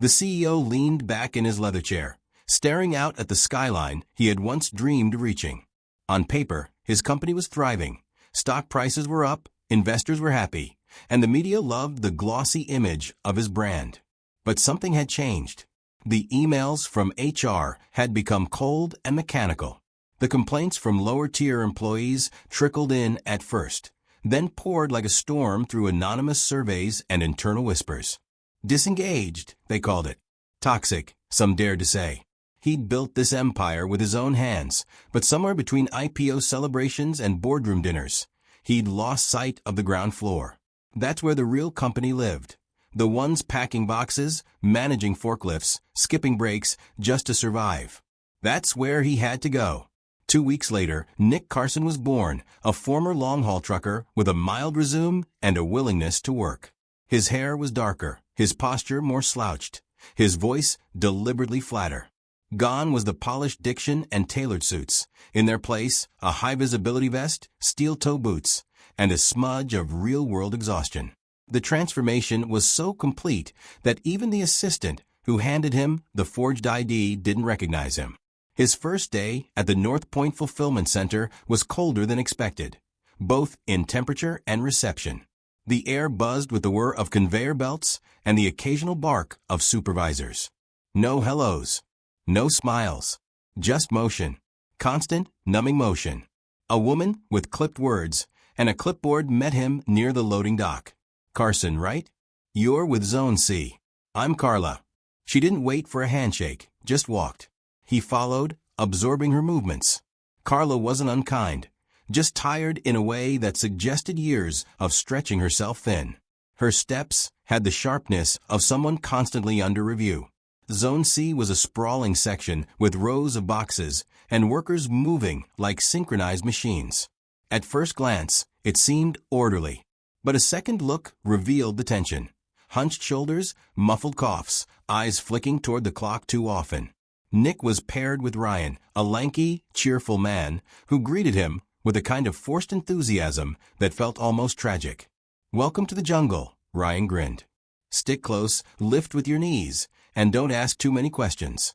The CEO leaned back in his leather chair, staring out at the skyline he had once dreamed of reaching. On paper, his company was thriving. Stock prices were up, investors were happy, and the media loved the glossy image of his brand. But something had changed. The emails from HR had become cold and mechanical. The complaints from lower-tier employees trickled in at first, then poured like a storm through anonymous surveys and internal whispers. Disengaged, they called it. Toxic, some dared to say. He'd built this empire with his own hands, but somewhere between IPO celebrations and boardroom dinners, he'd lost sight of the ground floor. That's where the real company lived. The ones packing boxes, managing forklifts, skipping breaks just to survive. That's where he had to go. 2 weeks later, Nick Carson was born, a former long-haul trucker with a mild resume and a willingness to work. His hair was darker, his posture more slouched, his voice deliberately flatter. Gone was the polished diction and tailored suits. In their place, a high-visibility vest, steel-toe boots, and a smudge of real-world exhaustion. The transformation was so complete that even the assistant who handed him the forged ID didn't recognize him. His first day at the North Point Fulfillment Center was colder than expected, both in temperature and reception. The air buzzed with the whir of conveyor belts and the occasional bark of supervisors. No hellos, no smiles, just motion, constant, numbing motion. A woman with clipped words and a clipboard met him near the loading dock. Carson, right? You're with Zone C. I'm Carla. She didn't wait for a handshake, just walked. He followed, absorbing her movements. Carla wasn't unkind, just tired in a way that suggested years of stretching herself thin. Her steps had the sharpness of someone constantly under review. Zone C was a sprawling section with rows of boxes and workers moving like synchronized machines. At first glance, it seemed orderly. But a second look revealed the tension. Hunched shoulders, muffled coughs, eyes flicking toward the clock too often. Nick was paired with Ryan, a lanky, cheerful man who greeted him with a kind of forced enthusiasm that felt almost tragic. "Welcome to the jungle," Ryan grinned. "Stick close, lift with your knees, and don't ask too many questions."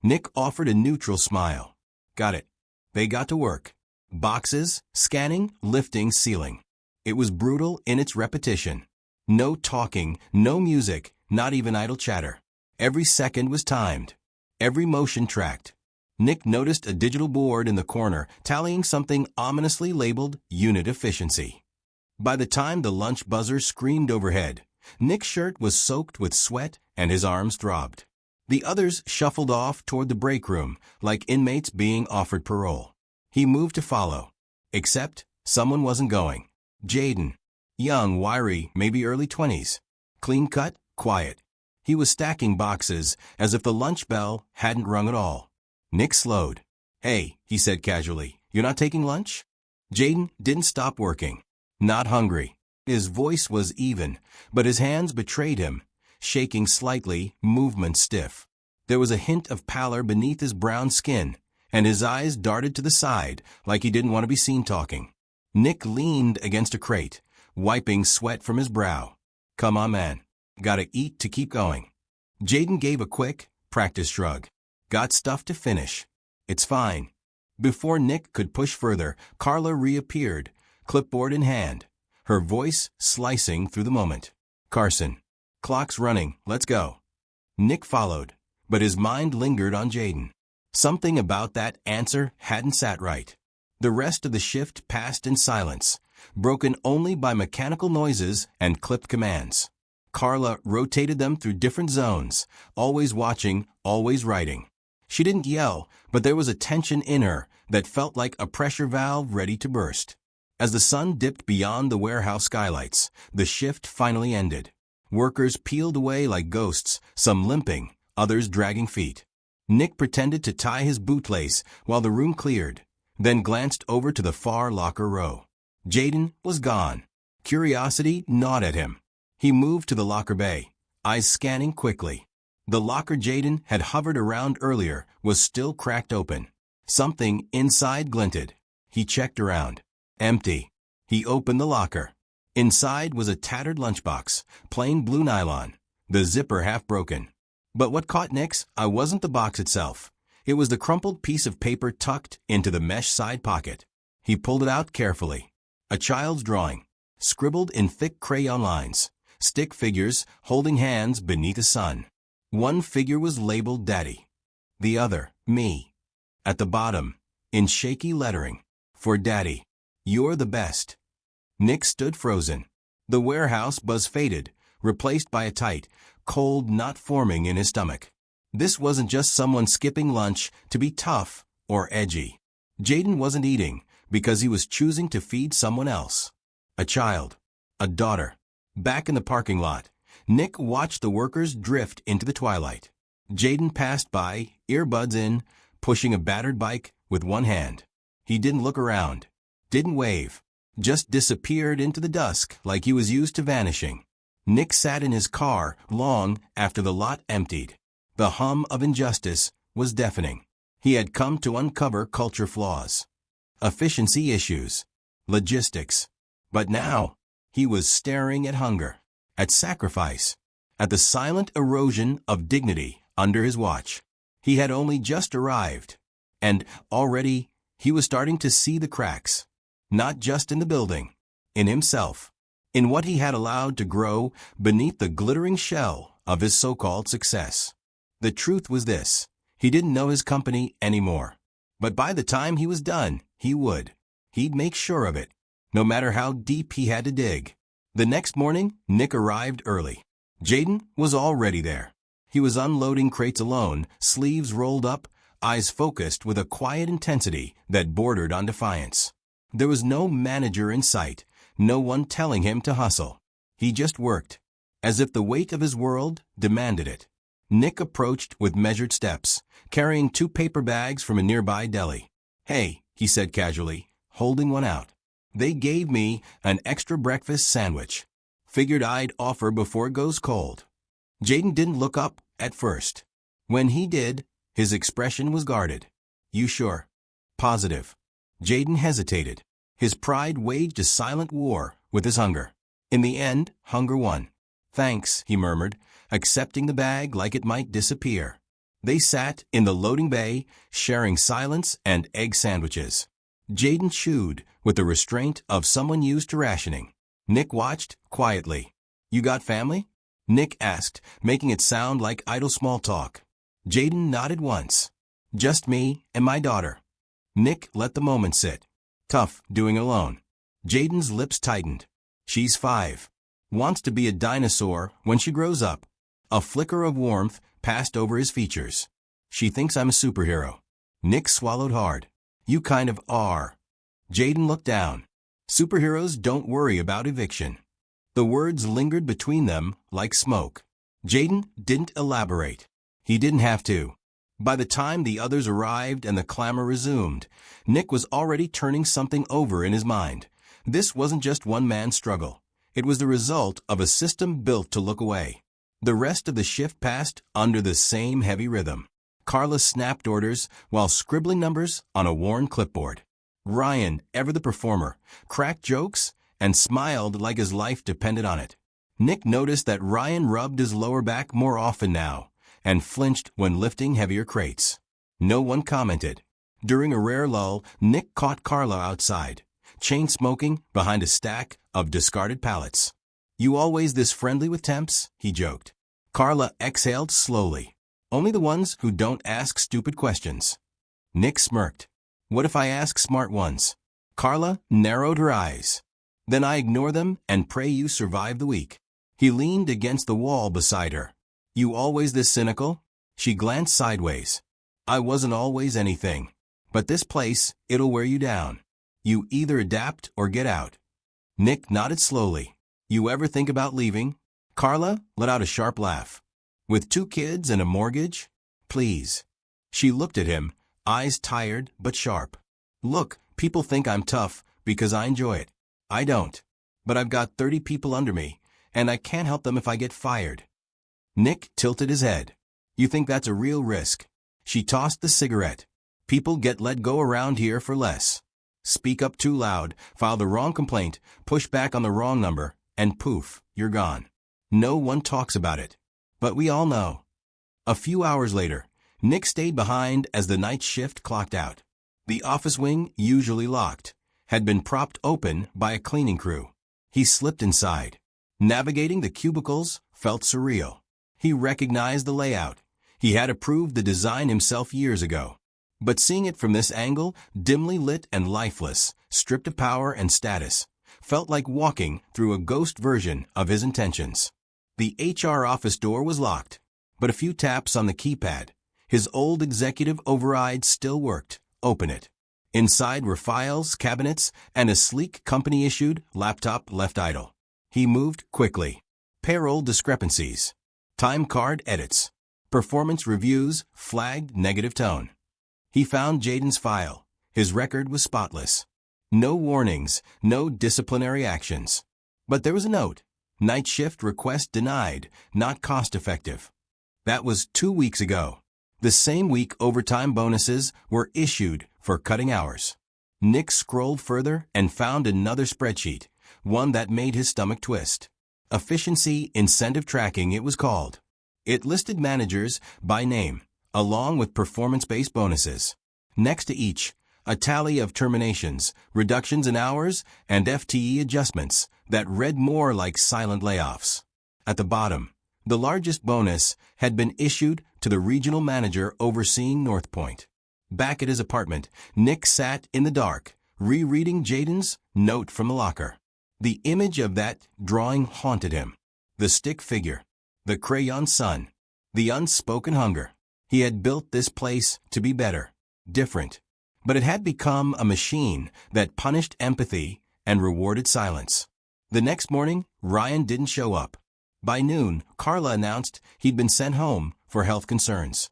Nick offered a neutral smile. Got it. They got to work. Boxes, scanning, lifting, sealing. It was brutal in its repetition. No talking, no music, not even idle chatter. Every second was timed. Every motion tracked. Nick noticed a digital board in the corner tallying something ominously labeled unit efficiency. By the time the lunch buzzer screamed overhead, Nick's shirt was soaked with sweat and his arms throbbed. The others shuffled off toward the break room like inmates being offered parole. He moved to follow. Except someone wasn't going. Jaden. Young, wiry, maybe early 20s. Clean-cut, quiet. He was stacking boxes as if the lunch bell hadn't rung at all. Nick slowed. "Hey," he said casually, "you're not taking lunch?" Jaden didn't stop working. Not hungry. His voice was even, but his hands betrayed him, shaking slightly, movement stiff. There was a hint of pallor beneath his brown skin, and his eyes darted to the side like he didn't want to be seen talking. Nick leaned against a crate, wiping sweat from his brow. "Come on, man. Gotta eat to keep going." Jaden gave a quick, practiced shrug. "Got stuff to finish." "It's fine." Before Nick could push further, Carla reappeared, clipboard in hand, her voice slicing through the moment. "Carson. Clock's running, let's go." Nick followed, but his mind lingered on Jaden. Something about that answer hadn't sat right. The rest of the shift passed in silence, broken only by mechanical noises and clipped commands. Carla rotated them through different zones, always watching, always writing. She didn't yell, but there was a tension in her that felt like a pressure valve ready to burst. As the sun dipped beyond the warehouse skylights, the shift finally ended. Workers peeled away like ghosts, some limping, others dragging feet. Nick pretended to tie his bootlace while the room cleared, then glanced over to the far locker row. Jaden was gone. Curiosity gnawed at him. He moved to the locker bay, eyes scanning quickly. The locker Jaden had hovered around earlier was still cracked open. Something inside glinted. He checked around. Empty. He opened the locker. Inside was a tattered lunchbox, plain blue nylon, the zipper half broken. But what caught Nick's eye wasn't the box itself. It was the crumpled piece of paper tucked into the mesh side pocket. He pulled it out carefully. A child's drawing, scribbled in thick crayon lines. Stick figures holding hands beneath the sun. One figure was labeled Daddy. The other, me. At the bottom, in shaky lettering, for Daddy, you're the best. Nick stood frozen. The warehouse buzz faded, replaced by a tight, cold knot forming in his stomach. This wasn't just someone skipping lunch to be tough or edgy. Jaden wasn't eating because he was choosing to feed someone else. A child. A daughter. Back in the parking lot, Nick watched the workers drift into the twilight. Jaden passed by, earbuds in, pushing a battered bike with one hand. He didn't look around, didn't wave, just disappeared into the dusk like he was used to vanishing. Nick sat in his car long after the lot emptied. The hum of injustice was deafening. He had come to uncover culture flaws, efficiency issues, logistics. But now, he was staring at hunger, at sacrifice, at the silent erosion of dignity under his watch. He had only just arrived, and already he was starting to see the cracks, not just in the building, in himself, in what he had allowed to grow beneath the glittering shell of his so-called success. The truth was this: he didn't know his company anymore. But by the time he was done, he would. He'd make sure of it, no matter how deep he had to dig. The next morning, Nick arrived early. Jaden was already there. He was unloading crates alone, sleeves rolled up, eyes focused with a quiet intensity that bordered on defiance. There was no manager in sight, no one telling him to hustle. He just worked, as if the weight of his world demanded it. Nick approached with measured steps, carrying 2 paper bags from a nearby deli. "Hey," he said casually, holding one out. "They gave me an extra breakfast sandwich. Figured I'd offer before it goes cold." Jaden didn't look up at first. When he did, his expression was guarded. "You sure? Positive?" Jaden hesitated. His pride waged a silent war with his hunger. In the end, hunger won. "Thanks," he murmured, accepting the bag like it might disappear. They sat in the loading bay, sharing silence and egg sandwiches. Jaden chewed with the restraint of someone used to rationing. Nick watched quietly. "You got family?" Nick asked, making it sound like idle small talk. Jaden nodded once. "Just me and my daughter." Nick let the moment sit. Tough doing alone. Jaden's lips tightened. "She's 5. Wants to be a dinosaur when she grows up." A flicker of warmth passed over his features. "She thinks I'm a superhero." Nick swallowed hard. "You kind of are." Jaden looked down. "Superheroes don't worry about eviction." The words lingered between them like smoke. Jaden didn't elaborate. He didn't have to. By the time the others arrived and the clamor resumed, Nick was already turning something over in his mind. This wasn't just one man's struggle. It was the result of a system built to look away. The rest of the shift passed under the same heavy rhythm. Carla snapped orders while scribbling numbers on a worn clipboard. Ryan, ever the performer, cracked jokes and smiled like his life depended on it. Nick noticed that Ryan rubbed his lower back more often now and flinched when lifting heavier crates. No one commented. During a rare lull, Nick caught Carla outside, chain-smoking behind a stack of discarded pallets. "You always this friendly with temps?" he joked. Carla exhaled slowly. "Only the ones who don't ask stupid questions." Nick smirked. "What if I ask smart ones?" Carla narrowed her eyes. "Then I ignore them and pray you survive the week." He leaned against the wall beside her. "You always this cynical?" She glanced sideways. "I wasn't always anything. But this place, it'll wear you down. You either adapt or get out." Nick nodded slowly. "You ever think about leaving?" Carla let out a sharp laugh. "With 2 kids and a mortgage? Please." She looked at him, eyes tired but sharp. "Look, people think I'm tough because I enjoy it. I don't. But I've got 30 people under me, and I can't help them if I get fired." Nick tilted his head. "You think that's a real risk?" She tossed the cigarette. "People get let go around here for less. Speak up too loud, file the wrong complaint, push back on the wrong number, and poof, you're gone. No one talks about it. But we all know." A few hours later, Nick stayed behind as the night shift clocked out. The office wing, usually locked, had been propped open by a cleaning crew. He slipped inside. Navigating the cubicles felt surreal. He recognized the layout. He had approved the design himself years ago. But seeing it from this angle, dimly lit and lifeless, stripped of power and status, felt like walking through a ghost version of his intentions. The HR office door was locked, but a few taps on the keypad. His old executive override still worked. Open it. Inside were files, cabinets, and a sleek company-issued laptop left idle. He moved quickly. Payroll discrepancies. Time card edits. Performance reviews flagged negative tone. He found Jaden's file. His record was spotless. No warnings, no disciplinary actions. But there was a note. Night shift request denied, not cost-effective. That was 2 weeks ago. The same week overtime bonuses were issued for cutting hours. Nick scrolled further and found another spreadsheet, one that made his stomach twist. Efficiency Incentive Tracking, it was called. It listed managers by name, along with performance-based bonuses. Next to each, a tally of terminations, reductions in hours, and FTE adjustments that read more like silent layoffs. At the bottom, the largest bonus had been issued to the regional manager overseeing North Point. Back at his apartment, Nick sat in the dark, rereading Jaden's note from the locker. The image of that drawing haunted him. The stick figure, the crayon sun, the unspoken hunger. He had built this place to be better, different. But it had become a machine that punished empathy and rewarded silence. The next morning, Ryan didn't show up. By noon, Carla announced he'd been sent home for health concerns.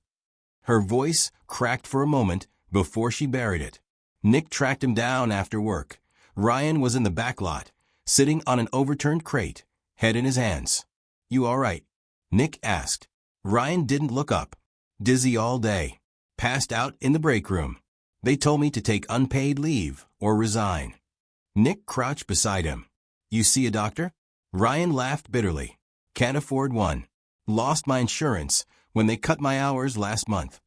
Her voice cracked for a moment before she buried it. Nick tracked him down after work. Ryan was in the back lot, sitting on an overturned crate, head in his hands. "You all right?" Nick asked. Ryan didn't look up. "Dizzy all day. Passed out in the break room. They told me to take unpaid leave or resign." Nick crouched beside him. "You see a doctor?" Ryan laughed bitterly. "Can't afford one. Lost my insurance when they cut my hours last month."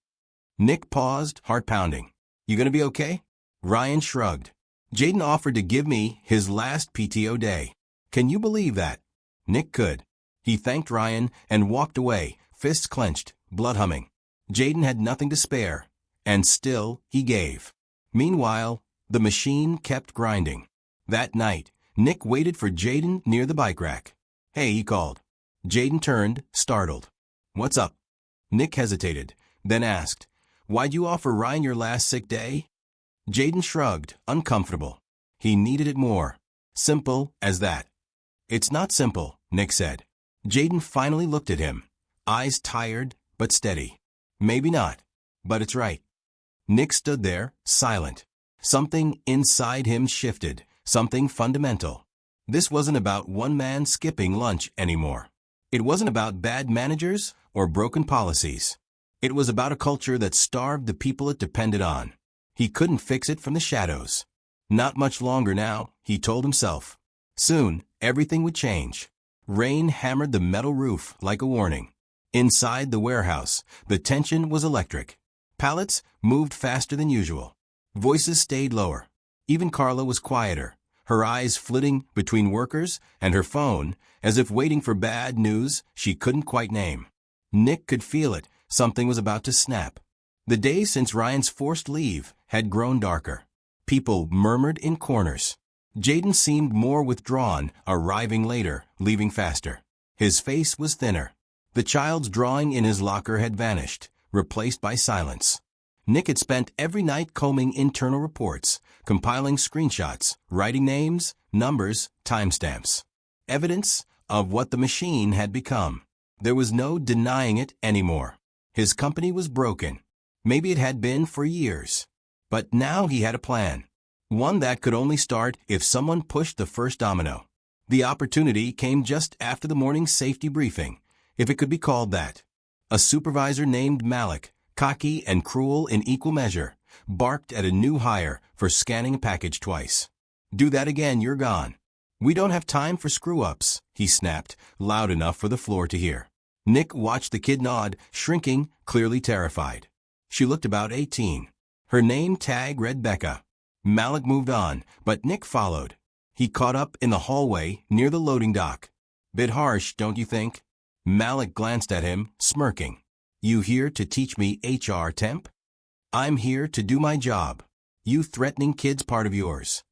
Nick paused, heart pounding. "You gonna be okay?" Ryan shrugged. "Jaden offered to give me his last PTO day. Can you believe that?" Nick could. He thanked Ryan and walked away, fists clenched, blood humming. Jaden had nothing to spare, and still he gave. Meanwhile, the machine kept grinding. That night, Nick waited for Jaden near the bike rack. "Hey," he called. Jaden turned, startled. "What's up?" Nick hesitated, then asked, "Why'd you offer Ryan your last sick day?" Jaden shrugged, uncomfortable. He needed it more. Simple as that. "It's not simple," Nick said. Jaden finally looked at him, eyes tired but steady. "Maybe not, but it's right." Nick stood there, silent. Something inside him shifted, something fundamental. This wasn't about one man skipping lunch anymore. It wasn't about bad managers or broken policies. It was about a culture that starved the people it depended on. He couldn't fix it from the shadows. Not much longer now, he told himself. Soon, everything would change. Rain hammered the metal roof like a warning. Inside the warehouse, the tension was electric. Pallets moved faster than usual. Voices stayed lower. Even Carla was quieter, her eyes flitting between workers and her phone, as if waiting for bad news she couldn't quite name. Nick could feel it. Something was about to snap. The days since Ryan's forced leave had grown darker. People murmured in corners. Jaden seemed more withdrawn, arriving later, leaving faster. His face was thinner. The child's drawing in his locker had vanished, replaced by silence. Nick had spent every night combing internal reports, compiling screenshots, writing names, numbers, timestamps. Evidence of what the machine had become. There was no denying it anymore. His company was broken. Maybe it had been for years. But now he had a plan. One that could only start if someone pushed the first domino. The opportunity came just after the morning safety briefing, if it could be called that. A supervisor named Malik, cocky and cruel in equal measure, barked at a new hire for scanning a package twice. "Do that again, you're gone." "We don't have time for screw-ups," he snapped, loud enough for the floor to hear. Nick watched the kid nod, shrinking, clearly terrified. She looked about 18. Her name tag read Becca. Malik moved on, but Nick followed. He caught up in the hallway near the loading dock. Bit harsh, don't you think? Malik glanced at him, smirking. You here to teach me HR temp? I'm here to do my job. You threatening kid's part of yours.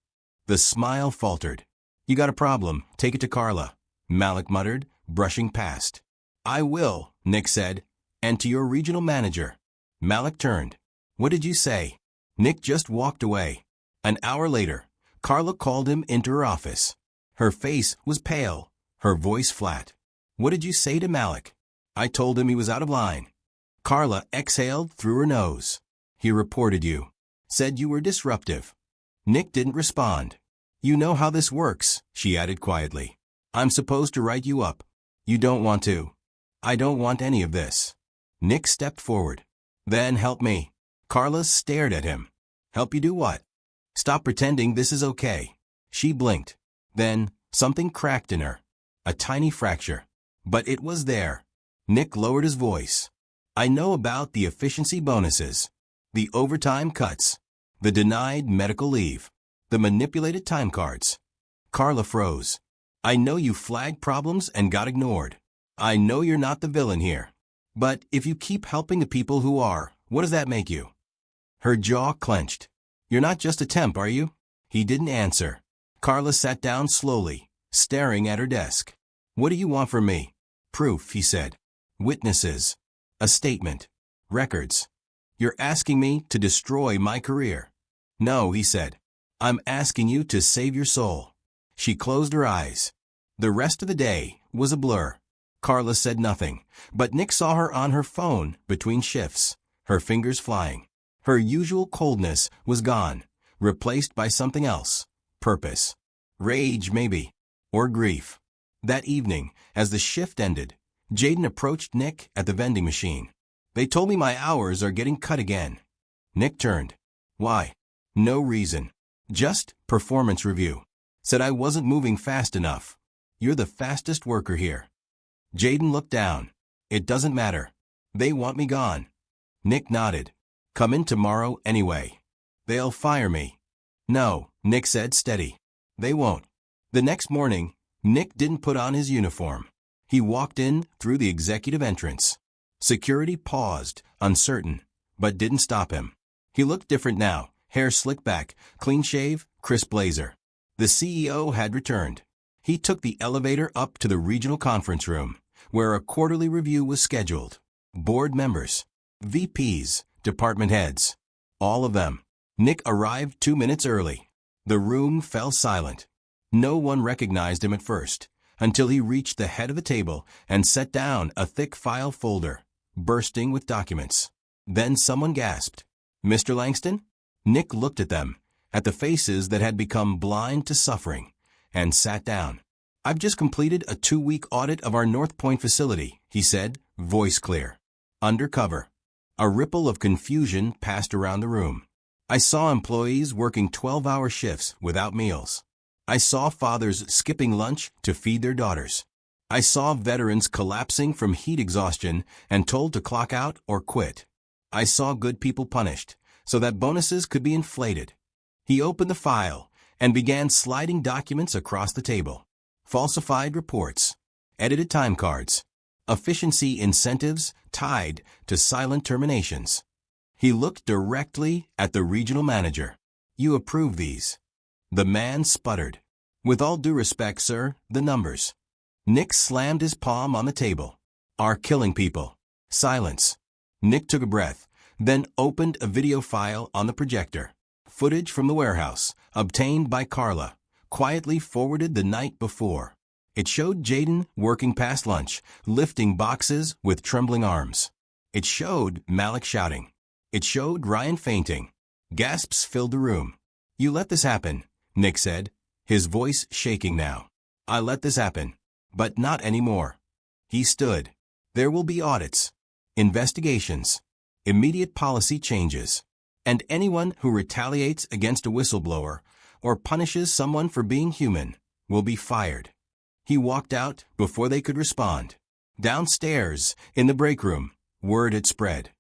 The smile faltered. You got a problem, take it to Carla, Malik muttered, brushing past. I will, Nick said, and to your regional manager. Malik turned. What did you say? Nick just walked away. An hour later, Carla called him into her office. Her face was pale, her voice flat. What did you say to Malik? I told him he was out of line. Carla exhaled through her nose. He reported you. Said you were disruptive. Nick didn't respond. You know how this works, she added quietly. I'm supposed to write you up. You don't want to. I don't want any of this. Nick stepped forward. Then help me. Carla stared at him. Help you do what? Stop pretending this is okay. She blinked. Then, something cracked in her. A tiny fracture. But it was there. Nick lowered his voice. I know about the efficiency bonuses. The overtime cuts. The denied medical leave. The manipulated time cards. Carla froze. I know you flagged problems and got ignored. I know you're not the villain here. But if you keep helping the people who are, what does that make you? Her jaw clenched. You're not just a temp, are you? He didn't answer. Carla sat down slowly, staring at her desk. What do you want from me? Proof, he said. Witnesses. A statement. Records. You're asking me to destroy my career. No, he said. I'm asking you to save your soul. She closed her eyes. The rest of the day was a blur. Carla said nothing, but Nick saw her on her phone between shifts, her fingers flying. Her usual coldness was gone, replaced by something else. Purpose. Rage, maybe. Or grief. That evening, as the shift ended, Jaden approached Nick at the vending machine. They told me my hours are getting cut again. Nick turned. Why? No reason. Just performance review. Said I wasn't moving fast enough. You're the fastest worker here. Jaden looked down. It doesn't matter. They want me gone. Nick nodded. Come in tomorrow anyway. They'll fire me. No, Nick said steady. They won't. The next morning, Nick didn't put on his uniform. He walked in through the executive entrance. Security paused, uncertain, but didn't stop him. He looked different now, hair slicked back, clean shave, crisp blazer. The CEO had returned. He took the elevator up to the regional conference room, where a quarterly review was scheduled. Board members, VPs, department heads, all of them. Nick arrived 2 minutes early. The room fell silent. No one recognized him at first, until he reached the head of the table and set down a thick file folder, bursting with documents. Then someone gasped. Mr. Langston? Nick looked at them, at the faces that had become blind to suffering, and sat down. I've just completed a 2-week audit of our North Point facility, he said, voice clear. Undercover. A ripple of confusion passed around the room. I saw employees working 12-hour shifts without meals. I saw fathers skipping lunch to feed their daughters. I saw veterans collapsing from heat exhaustion and told to clock out or quit. I saw good people punished, so that bonuses could be inflated. He opened the file and began sliding documents across the table. Falsified reports, edited time cards, efficiency incentives tied to silent terminations. He looked directly at the regional manager. You approve these. The man sputtered. With all due respect, sir, the numbers. Nick slammed his palm on the table. Are killing people. Silence. Nick took a breath, then opened a video file on the projector. Footage from the warehouse, obtained by Carla, quietly forwarded the night before. It showed Jaden working past lunch, lifting boxes with trembling arms. It showed Malik shouting. It showed Ryan fainting. Gasps filled the room. You let this happen, Nick said, his voice shaking now. I let this happen, but not anymore. He stood. There will be audits, investigations, immediate policy changes, and anyone who retaliates against a whistleblower or punishes someone for being human will be fired. He walked out before they could respond. Downstairs, in the break room, word had spread.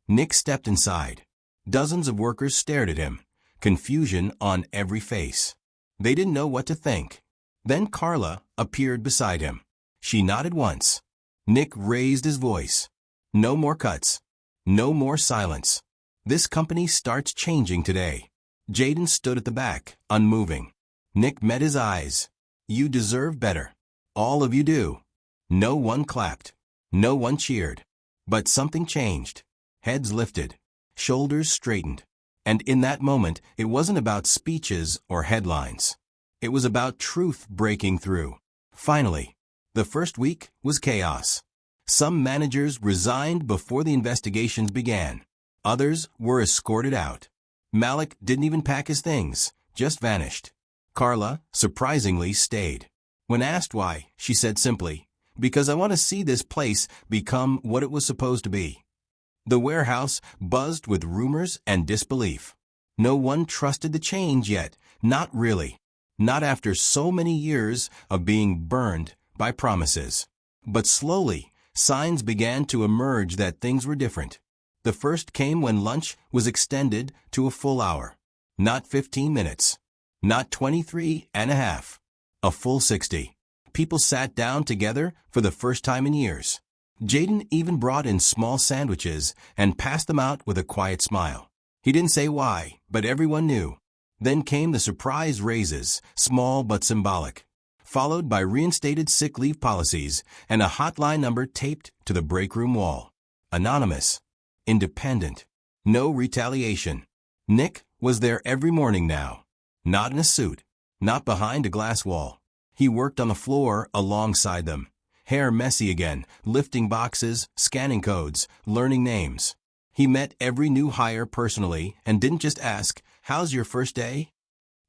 Nick stepped inside. Dozens of workers stared at him, confusion on every face. They didn't know what to think. Then Carla appeared beside him. She nodded once. Nick raised his voice. No more cuts. No more silence. This company starts changing today. Jaden stood at the back, unmoving. Nick met his eyes. You deserve better. All of you do. No one clapped. No one cheered. But something changed. Heads lifted. Shoulders straightened. And in that moment, it wasn't about speeches or headlines. It was about truth breaking through. Finally, the first week was chaos. Some managers resigned before the investigations began. Others were escorted out. Malik didn't even pack his things, just vanished. Carla, surprisingly, stayed. When asked why, she said simply, "Because I want to see this place become what it was supposed to be." The warehouse buzzed with rumors and disbelief. No one trusted the change yet, not really. Not after so many years of being burned by promises. But slowly, signs began to emerge that things were different. The first came when lunch was extended to a full hour. Not 15 minutes. Not 23 and a half. A full 60. People sat down together for the first time in years. Jaden even brought in small sandwiches and passed them out with a quiet smile. He didn't say why, but everyone knew. Then came the surprise raises, small but symbolic, followed by reinstated sick leave policies and a hotline number taped to the break room wall. Anonymous. Independent. No retaliation. Nick was there every morning now. Not in a suit. Not behind a glass wall. He worked on the floor alongside them. Hair messy again, lifting boxes, scanning codes, learning names. He met every new hire personally and didn't just ask, "How's your first day?"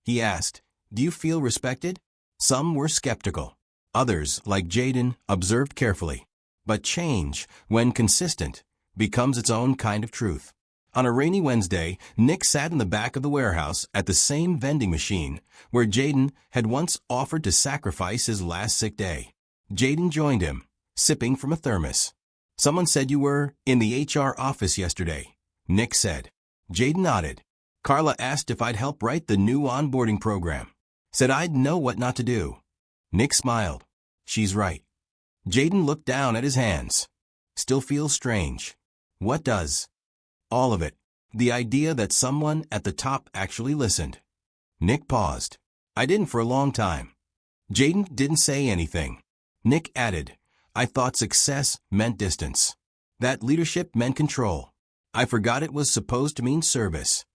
He asked, "Do you feel respected?" Some were skeptical. Others, like Jaden, observed carefully. But change, when consistent, becomes its own kind of truth. On a rainy Wednesday, Nick sat in the back of the warehouse at the same vending machine where Jaden had once offered to sacrifice his last sick day. Jaden joined him, sipping from a thermos. "Someone said you were in the HR office yesterday," Nick said. Jaden nodded. "Carla asked if I'd help write the new onboarding program. Said I'd know what not to do." Nick smiled. "She's right." Jaden looked down at his hands. "Still feels strange." "What does?" "All of it. The idea that someone at the top actually listened." Nick paused. "I didn't for a long time." Jaden didn't say anything. Nick added, "I thought success meant distance. That leadership meant control. I forgot it was supposed to mean service."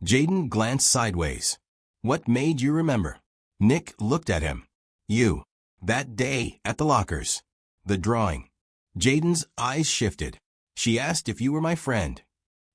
Jaden glanced sideways. "What made you remember?" Nick looked at him. "You. That day at the lockers. The drawing." Jaden's eyes shifted. "She asked if you were my friend."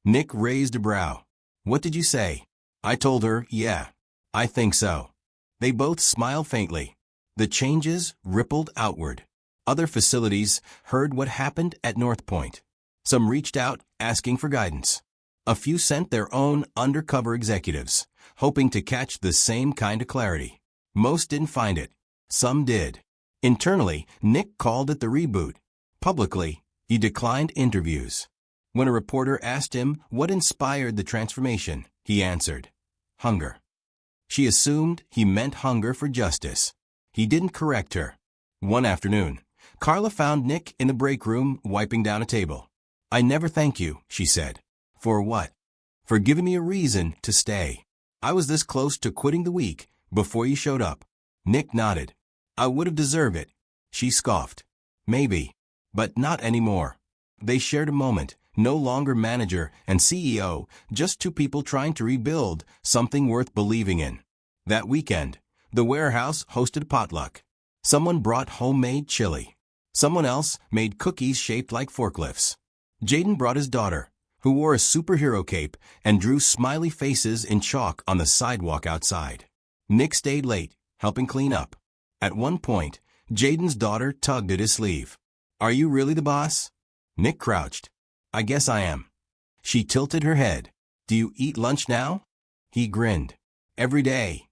Nick raised a brow. "What did you say?" I told her, "Yeah, I think so." They both smiled faintly. The changes rippled outward. Other facilities heard what happened at North Point. Some reached out, asking for guidance. A few sent their own undercover executives, hoping to catch the same kind of clarity. Most didn't find it. Some did. Internally, Nick called it the reboot. Publicly, he declined interviews. When a reporter asked him what inspired the transformation, he answered, "Hunger." She assumed he meant hunger for justice. He didn't correct her. One afternoon, Carla found Nick in the break room wiping down a table. "I never thank you," she said. "For what?" "For giving me a reason to stay. I was this close to quitting the week before you showed up." Nick nodded. "I would have deserved it." She scoffed. "Maybe. But not anymore." They shared a moment, no longer manager and CEO, just two people trying to rebuild something worth believing in. That weekend, the warehouse hosted a potluck. Someone brought homemade chili. Someone else made cookies shaped like forklifts. Jaden brought his daughter, who wore a superhero cape and drew smiley faces in chalk on the sidewalk outside. Nick stayed late, helping clean up. At one point, Jaden's daughter tugged at his sleeve. "Are you really the boss?" Nick crouched. "I guess I am." She tilted her head. "Do you eat lunch now?" He grinned. "Every day."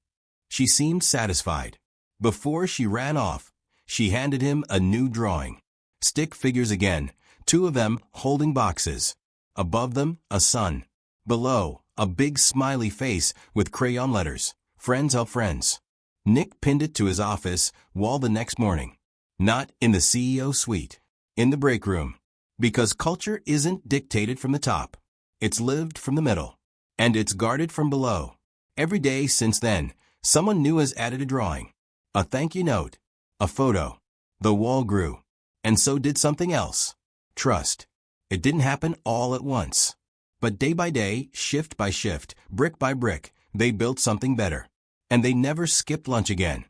She seemed satisfied. Before she ran off, she handed him a new drawing. Stick figures again, 2 of them holding boxes. Above them, a sun. Below, a big smiley face with crayon letters. Friends help friends. Nick pinned it to his office wall the next morning. Not in the CEO suite. In the break room. Because culture isn't dictated from the top. It's lived from the middle. And it's guarded from below. Every day since then, someone new has added a drawing. A thank you note. A photo. The wall grew. And so did something else. Trust. It didn't happen all at once. But day by day, shift by shift, brick by brick, they built something better. And they never skipped lunch again.